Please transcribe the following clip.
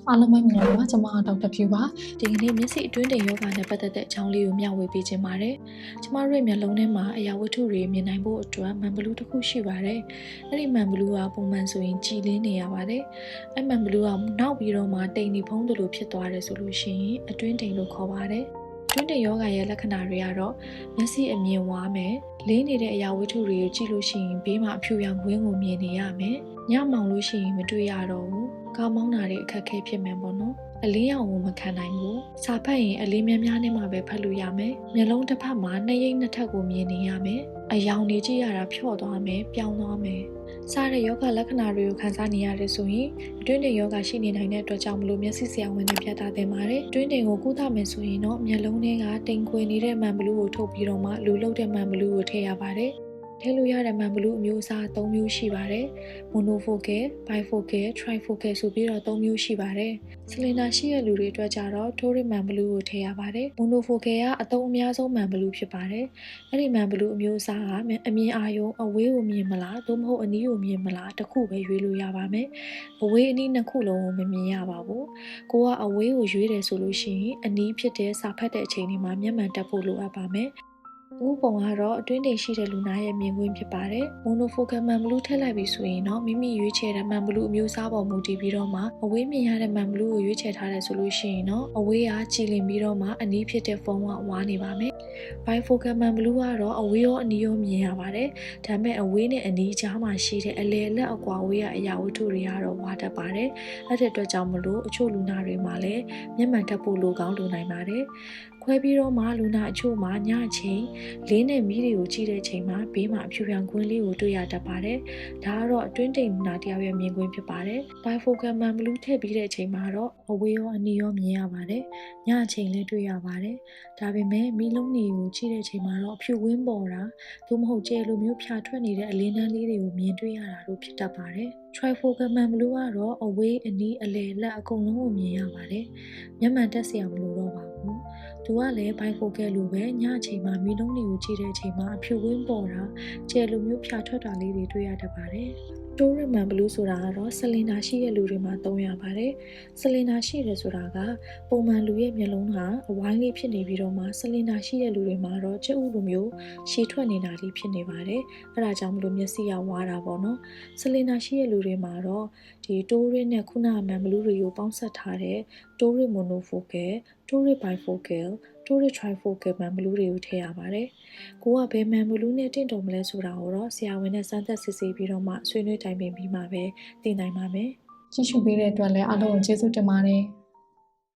အားလုံးပဲမင်္ဂလာပါကျွန်မဒေါက်တာဖြူပါဒီကနေ့မျက်စိအတွင်းတိမ်ယောဂနဲ့ပတ်သက်တဲ့အကြောင်းလေးကိုမျှဝေပေးခြင်းပါတယ်ကျမတို့ရဲ့မျက်လုံးထဲမှာအရာဝတ္ထုတွေမြင်နိုင်ဖို့အတွက်မှန်ဘလူးတစ်ခုရှိပါတယ်အဲ့ဒီမှန်ဘလူးကပုံမှန်ဆိုရင်ကြည်လင်းနေရပါတယ်အဲ့မှန်ဘလူးကနောက်ပြီးတော့မှတိမ်နေဖုံးသလိုဖြစ်သွားတယ်ဆိုလို့ရှိရင်အတွင်းတိမ်လို့ခေါ်ပါတယ်တွင်းတိမ်ယောဂရဲ့လက္ခဏာတွေကတော့မျက်စိအမြင်ဝါမယ်လေးနေတဲ့အရာဝတ္ထုတွေကိုကြည့်လို့ရှိရင်ဘေးမှာအဖြူရောင်ဝင်းကိုမြင်နေရမယ်ညမောင်လို့ရှိရင်မတွေ့ရတော့ဘူးကားမောင်းတာတွေအခက်အခဲဖြစ်မယ်ပေါ့နော်အလင်းရောင်ကိုမခံနိုင်ဘူးစာဖတ်ရင်အလင်းများများနဲ့မှပဲဖတ်လို့ရမယ်မျက်လုံးတစ်ဖက်မှာနှစ်ရိပ်နှစ်ထပ်ကိုမြင်နေရမယ်အယောင်နေကြည့်ရတာဖြော့သွားမယ်ပြောင်းသွားမယ်စတဲ့ယောဂလက္ခဏာတွေကိုခံစားနေရတယ်ဆိုရင်အတွင်းတိမ်ယောဂရှိနေနိုင်တဲ့အတွက်ကြောင့်မလို့မျက်စိဆရာဝန်နဲ့ပြသသင်ပါတယ်အတွင်းတိမ်ကိုကုသမယ်ဆိုရင်တော့မျက်လုံးထဲကတိမ်ခွေနေတဲ့မှန်ဘလူးကိုထုတ်ပြီးတော့မှလူလုတ်တဲ့မှန်ဘလူးကိုထည့်ရပါတယ်ထည့်လို့ရတဲ့မှန်ဘလူးအမျိုးအစား၃မျိုးရှိပါတယ်။ monofocal, bifocal, trifocal ဆိုပြီးတော့၃မျိုးရှိပါတယ်။ဆလင်ဒါရှိတဲ့လူတွေအတွက်ကြတော့ထိုးရမှန်ဘလူးကိုထည့်ရပါတယ်။ monofocal ကအသုံးအများဆုံးမှန်ဘလူးဖြစ်ပါတယ်။အဲ့ဒီမှန်ဘလူးအမျိုးအစားကအမြင်အာရုံအဝေးကိုမြင်မလားသို့မဟုတ်အနီးကိုမြင်မလားတစ်ခုပဲရွေးလို့ရပါမယ်။အဝေးအနီးနှစ်ခုလုံးကိုမမြင်ရပါဘူး။ကိုကအဝေးကိုရွေးတယ်ဆိုလို့ရှိရင်အနီးဖြစ်တဲ့စာဖတ်တဲ့အချိန်တွေမှာမျက်မှန်တက်ဖို့လိုအပ်ပါမယ်။ဥပုံကတော့အတွင်းတိမ်ရှိတဲ့လူနာရဲ့မြင်ကွင်းဖြစ်ပါတယ်။ monofocal မှန်ဘလူးထည့်လိုက်ပြီဆိုရင်တော့မိမိရွေးချယ်တဲ့မှန်ဘလူးအမျိုးအစားပေါ်မူတည်ပြီးတော့မှအဝေးမြင်ရတဲ့မှန်ဘလူးကိုရွေးချယ်ထားတယ်ဆိုလို့ရှိရင်တော့အဝေးကကြည်လင်ပြီးတော့မှအနီးဖြစ်တဲ့ဖုံးကဝါနေပါမယ်။ bifocal မှန်ဘလူးကတော့အဝေးရောအနီးရောမြင်ရပါတယ်။ဒါပေမဲ့အဝေးနဲ့အနီးကြားမှာရှိတဲ့အလယ်အလတ်အကွာဝေးကအရာဝတ္ထုတွေကတော့ဝါတတ်ပါတယ်။အဲ့ဒီအတွက်ကြောင့်မလို့အချို့လူနာတွေမှာလည်းမျက်မှန်တက်ဖို့လိုကောင်းလိုနိုင်ပါတယ်။ခွဲပြီးတော့မှလူနာအချို့မှာညအချိန်လေးနဲ့မီးတွေကိုကြည့်တဲ့ချိန်မှာဘေးမှာအဖြူရောင်ကွင်းလေးကိုတွေ့ရတတ်ပါတယ်။ဒါကတော့အတွင်းတိမ်လူနာတယောက်ရဲ့မြင်ကွင်းဖြစ်ပါတယ်။ bifocal မှန်ဘလူးထည့်ပြီးတဲ့အချိန်မှာတော့အဝေးရောအနီးရောမြင်ရပါတယ်။ညအချိန်လည်းတွေ့ရပါတယ်။ဒါပေမဲ့မီးလုံးတွေကိုကြည့်တဲ့အချိန်မှာတော့အဖြူဝင်းပေါ်တာသို့မဟုတ်ကျဲလိုမျိုးဖြာထွက်နေတဲ့အလင်းတန်းလေးတွေကိုမြင်တွေ့ရတာတို့ဖြစ်တတ်ပါတယ်။ trifocal မှန်ဘလူးကတော့အဝေးအနီးအလယ်လက်အကုန်လုံးကိုမြင်ရပါတယ်။မျက်မှန်တက်စရာမလိုတော့ပါဘူး။သူကလည်း bifocal လိုပဲညအချိန်မှာမီးလုံးတွေကိုကြည့်တဲ့အချိန်မှာအဖြူဝင်းပေါ်တာကျဲလိုမျိုးဖြာထွက်တာလေးတွေတွေ့ရတတ်ပါတယ်။တိုးရမှန်ဘလူးဆိုတာကတော့ဆလင်ဒါရှိတဲ့လူတွေမှာသုံးရပါတယ်။ဆလင်ဒါရှိတယ်ဆိုတာကပုံမှန်လူရဲ့မျက်လုံးကအဝိုင်းလေးဖြစ်နေပြီးတော့မှဆလင်ဒါရှိတဲ့လူတွေမှာတော့ကြက်ဥလိုမျိုးရှည်ထွက်နေတာလေးဖြစ်နေပါတယ်။အဲ့ဒါကြောင့်မလို့မျက်စိကဝါတာပေါ့နော်။ဆလင်ဒါရှိတဲ့လူတွေမှာတော့ဒီတိုးရနဲ့ခုနကမှန်ဘလူးတွေကိုပေါင်းစပ်ထားတဲ့တိုးရ monofocal, တိုးရ bifocal, တိုးရ trifocal မှန်ဘလူးတွေကိုထည့်ရပါတယ်။ကိုကဘယ်မှန်ဘလူးနဲ့တင့်တော်မလဲဆိုတာကိုတော့ဆရာဝန်နဲ့စမ်းသပ်စစ်ဆေးပြီးတော့မှဆွေးနွေးတိုင်ပင်ပြီးမှပဲသိနိုင်ပါမယ်ကြည့်ရှုပေးတဲ့အတွက်လည်းအားလုံးကိုကျေးဇူးတင်ပါတယ်